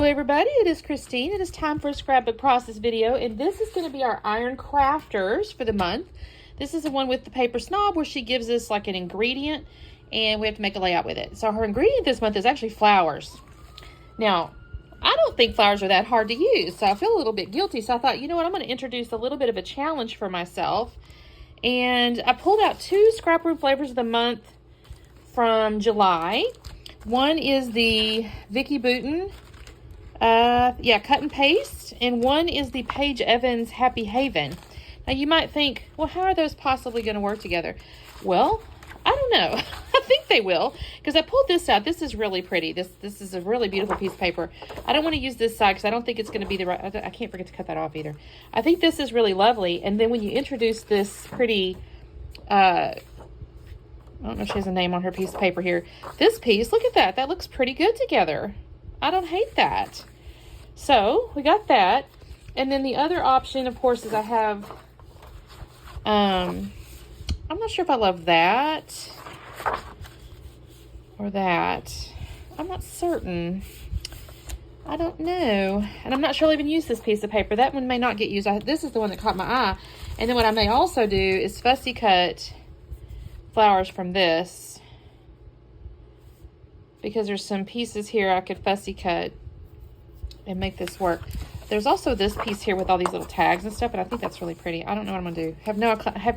everybody, it is Christine. It is time for a scrapbook process video, and this is going to be our iron crafters for the month. This is the one with the paper snob where she gives us like an ingredient and we have to make a layout with it. So her ingredient this month is actually flowers. Now, I don't think flowers are that hard to use, so I feel a little bit guilty. So I thought, you know what, I'm going to introduce a little bit of a challenge for myself. And I pulled out 2 scrap room flavors of the month from July. One is the Vicki Boutin, cut and paste, and one is the Paige Evans Happy Haven. Now you might think, well, how are those possibly going to work together? Well, I don't know. I think they will, because I pulled this out. This is really pretty. This is a really beautiful piece of paper. I don't want to use this side because I don't think it's going to be the right. I can't forget to cut that off either. I think this is really lovely. And then when you introduce this pretty, I don't know if she has a name on her piece of paper here. This piece, look at that. That looks pretty good together. I don't hate that. So we got that. And then the other option, of course, is I have, I'm not sure if I love that or that. I'm not certain. I don't know. And I'm not sure I'll even use this piece of paper. That one may not get used. This is the one that caught my eye. And then what I may also do is fussy cut flowers from this, because there's some pieces here I could fussy cut and make this work. There's also this piece here with all these little tags and stuff, and I think that's really pretty. I don't know what I'm gonna do. Have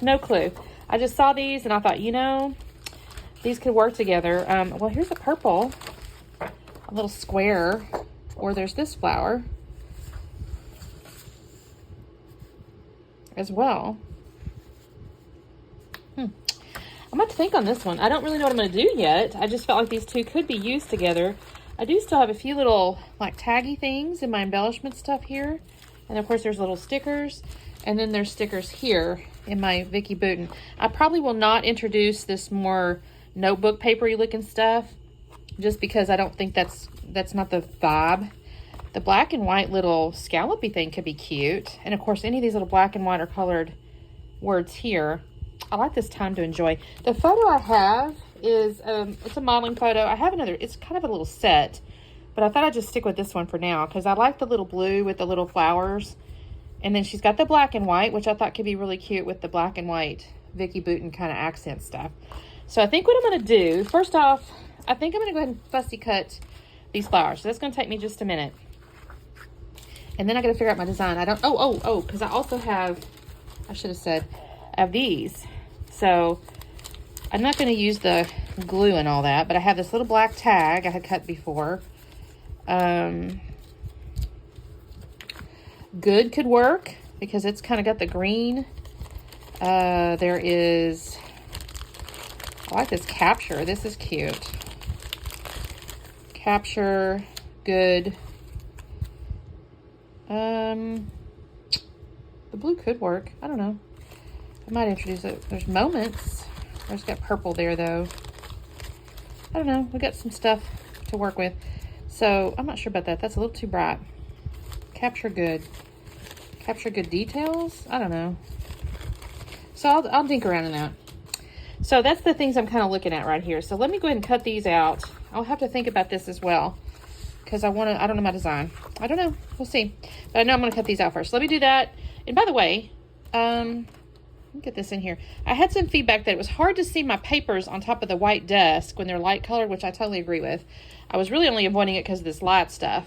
no clue. I just saw these and I thought, you know, these could work together. Well, here's a purple, a little square, or there's this flower as well. I'm about to think on this one. I don't really know what I'm going to do yet. I just felt like these two could be used together. I do still have a few little like taggy things in my embellishment stuff here. And of course there's little stickers. And then there's stickers here in my Vicki Boutin. I probably will not introduce this more notebook papery looking stuff, just because I don't think that's not the vibe. The black and white little scallopy thing could be cute. And of course any of these little black and white or colored words here. I like this time to enjoy. The photo I have is, it's a modeling photo. I have another, it's kind of a little set, but I thought I'd just stick with this one for now because I like the little blue with the little flowers. And then she's got the black and white, which I thought could be really cute with the black and white Vicki Boutin kind of accent stuff. So I think what I'm going to do, first off, I think I'm going to go ahead and fussy cut these flowers. So that's going to take me just a minute. And then I got to figure out my design. I don't, because I also have, I should have said, I have these. So I'm not going to use the glue and all that, but I have this little black tag I had cut before. Good could work because it's kind of got the green. There is, I like this capture. This is cute. Capture, good. The blue could work. I don't know. I might introduce it. There's moments. There's got purple there though. I don't know. We got some stuff to work with. So I'm not sure about that. That's a little too bright. Capture good. Capture good details? I don't know. So I'll dink around in that. So that's the things I'm kind of looking at right here. So let me go ahead and cut these out. I'll have to think about this as well, because I don't know my design. I don't know. We'll see. But I know I'm going to cut these out first. Let me do that. And by the way, let me get this in here. I had some feedback that it was hard to see my papers on top of the white desk when they're light colored, which I totally agree with. I was really only avoiding it because of this light stuff.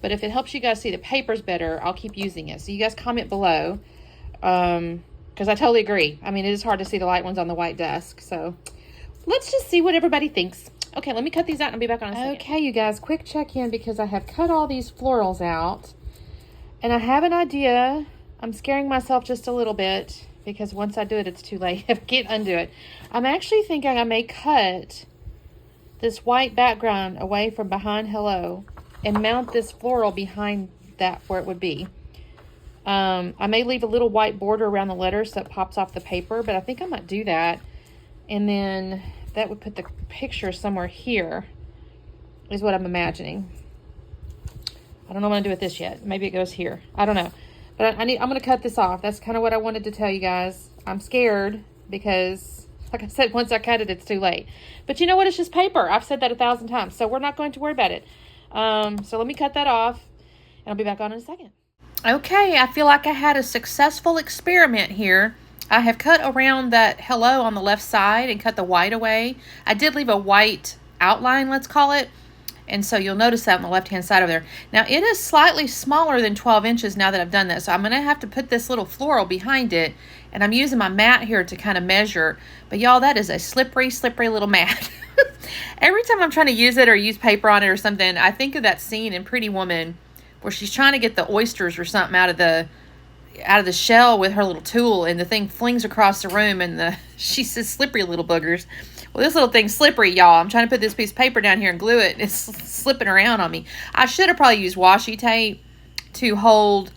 But if it helps you guys see the papers better, I'll keep using it. So you guys comment below, because I totally agree. I mean, it is hard to see the light ones on the white desk. So let's just see what everybody thinks. Okay, let me cut these out and I'll be back on a second. Okay, you guys, quick check-in because I have cut all these florals out. And I have an idea. I'm scaring myself just a little bit, because once I do it, it's too late. I can't undo it. I'm actually thinking I may cut this white background away from behind hello and mount this floral behind that where it would be. I may leave a little white border around the letters so it pops off the paper, but I think I might do that. And then that would put the picture somewhere here, is what I'm imagining. I don't know what I'm going to do with this yet. Maybe it goes here. I don't know. But I'm going to cut this off. That's kind of what I wanted to tell you guys. I'm scared because, like I said, once I cut it, it's too late. But you know what? It's just paper. I've said that 1,000 times. So we're not going to worry about it. So let me cut that off, and I'll be back on in a second. Okay, I feel like I had a successful experiment here. I have cut around that hello on the left side and cut the white away. I did leave a white outline, let's call it. And so you'll notice that on the left-hand side over there. Now, it is slightly smaller than 12 inches now that I've done that. So I'm going to have to put this little floral behind it. And I'm using my mat here to kind of measure. But y'all, that is a slippery, slippery little mat. Every time I'm trying to use it or use paper on it or something, I think of that scene in Pretty Woman where she's trying to get the oysters or something out of the shell with her little tool, and the thing flings across the room, and she says, slippery little boogers. Well, this little thing's slippery, y'all. I'm trying to put this piece of paper down here and glue it, and it's slipping around on me. I should have probably used washi tape to hold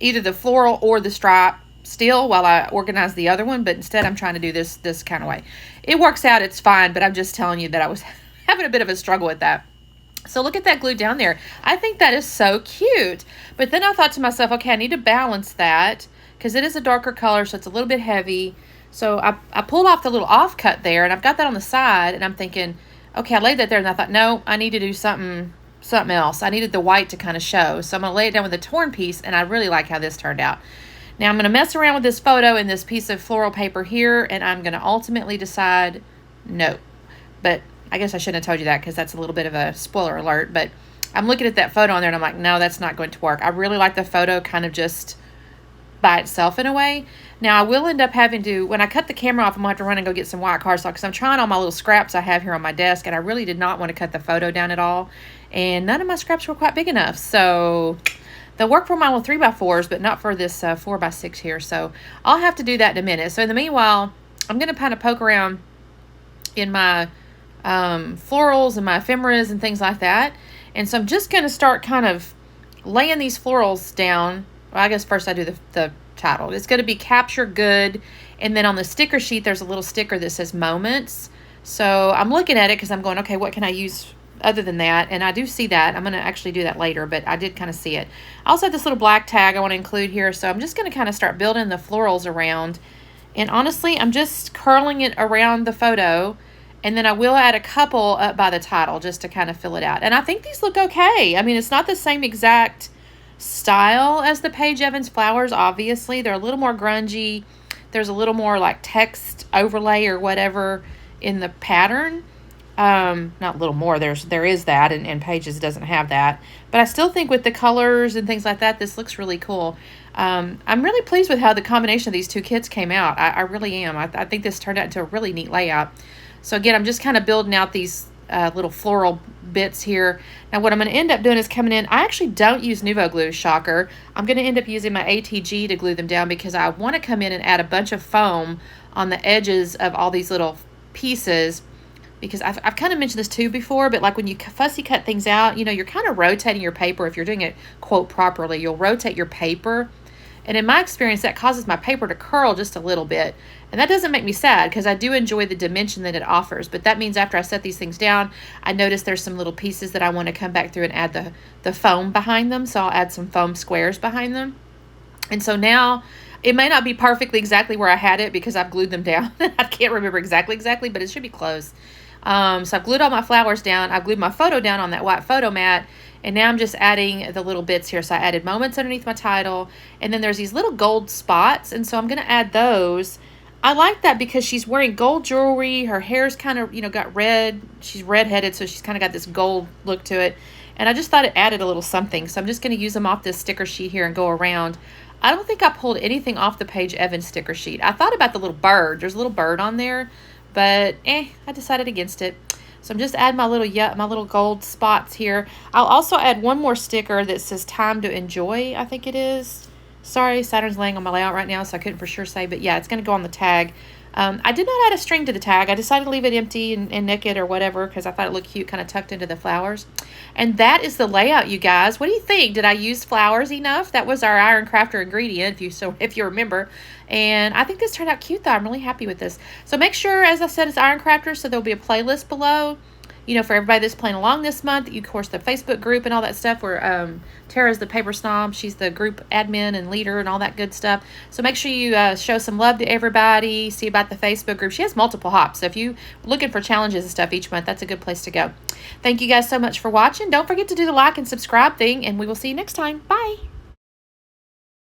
either the floral or the stripe still while I organize the other one, but instead I'm trying to do this kind of way. It works out, it's fine, but I'm just telling you that I was having a bit of a struggle with that. So look at that glue down there. I think that is so cute. But then I thought to myself, okay, I need to balance that because it is a darker color, so it's a little bit heavy. So I pulled off the little offcut there, and I've got that on the side, and I'm thinking, okay, I laid that there, and I thought, no, I need to do something else. I needed the white to kind of show. So I'm going to lay it down with a torn piece, and I really like how this turned out. Now I'm going to mess around with this photo and this piece of floral paper here, and I'm going to ultimately decide no. But I guess I shouldn't have told you that because that's a little bit of a spoiler alert. But I'm looking at that photo on there, and I'm like, no, that's not going to work. I really like the photo kind of just by itself in a way. Now, I will end up having to, when I cut the camera off, I'm going to have to run and go get some white cardstock because I'm trying all my little scraps I have here on my desk, and I really did not want to cut the photo down at all. And none of my scraps were quite big enough. So they'll work for my little 3x4s, but not for this 4x6 here. So I'll have to do that in a minute. So in the meanwhile, I'm going to kind of poke around in my florals and my ephemeras and things like that. And so I'm just going to start kind of laying these florals down. Well, I guess first I do the title. It's going to be Capture Good. And then on the sticker sheet, there's a little sticker that says Moments. So I'm looking at it because I'm going, okay, what can I use other than that? And I do see that. I'm going to actually do that later, but I did kind of see it. I also have this little black tag I want to include here. So I'm just going to kind of start building the florals around. And honestly, I'm just curling it around the photo. And then I will add a couple up by the title just to kind of fill it out. And I think these look okay. I mean, it's not the same exact style as the Paige Evans flowers, obviously. They're a little more grungy. There's a little more like text overlay or whatever in the pattern. Not a little more. There is that, and Paige's doesn't have that. But I still think with the colors and things like that, this looks really cool. I'm really pleased with how the combination of these two kits came out. I really am. I think this turned out into a really neat layout. So again, I'm just kind of building out these little floral bits here. Now what I'm going to end up doing is coming in. I actually don't use Nuvo glue, shocker. I'm going to end up using my ATG to glue them down because I want to come in and add a bunch of foam on the edges of all these little pieces. Because I've kind of mentioned this too before, but like when you fussy cut things out, you know, you're kind of rotating your paper. If you're doing it, quote, properly, you'll rotate your paper. And in my experience, that causes my paper to curl just a little bit. And that doesn't make me sad because I do enjoy the dimension that it offers. But that means after I set these things down, I notice there's some little pieces that I want to come back through and add the foam behind them. So I'll add some foam squares behind them. And so now it may not be perfectly exactly where I had it because I've glued them down. I can't remember exactly, but it should be close. So I've glued all my flowers down. I've glued my photo down on that white photo mat. And now I'm just adding the little bits here. So I added Moments underneath my title. And then there's these little gold spots. And so I'm going to add those. I like that because she's wearing gold jewelry. Her hair's kind of, you know, got red. She's redheaded, so she's kind of got this gold look to it. And I just thought it added a little something. So I'm just going to use them off this sticker sheet here and go around. I don't think I pulled anything off the Paige Evans sticker sheet. I thought about the little bird. There's a little bird on there. But, I decided against it. So I'm just adding my little gold spots here. I'll also add one more sticker that says Time to Enjoy, I think it is. Sorry, Saturn's laying on my layout right now, so I couldn't for sure say. But yeah, it's going to go on the tag. I did not add a string to the tag. I decided to leave it empty and naked or whatever because I thought it looked cute, kind of tucked into the flowers. And that is the layout, you guys. What do you think? Did I use flowers enough? That was our Iron Crafter ingredient, if you remember. And I think this turned out cute, though. I'm really happy with this. So make sure, as I said, it's Iron Crafter, so there'll be a playlist below. you know, for everybody that's playing along this month, you, of course, the Facebook group and all that stuff where Tara's the paper snob. She's the group admin and leader and all that good stuff. So make sure you show some love to everybody. See about the Facebook group. She has multiple hops. So if you're looking for challenges and stuff each month, that's a good place to go. Thank you guys so much for watching. Don't forget to do the like and subscribe thing, and we will see you next time. Bye.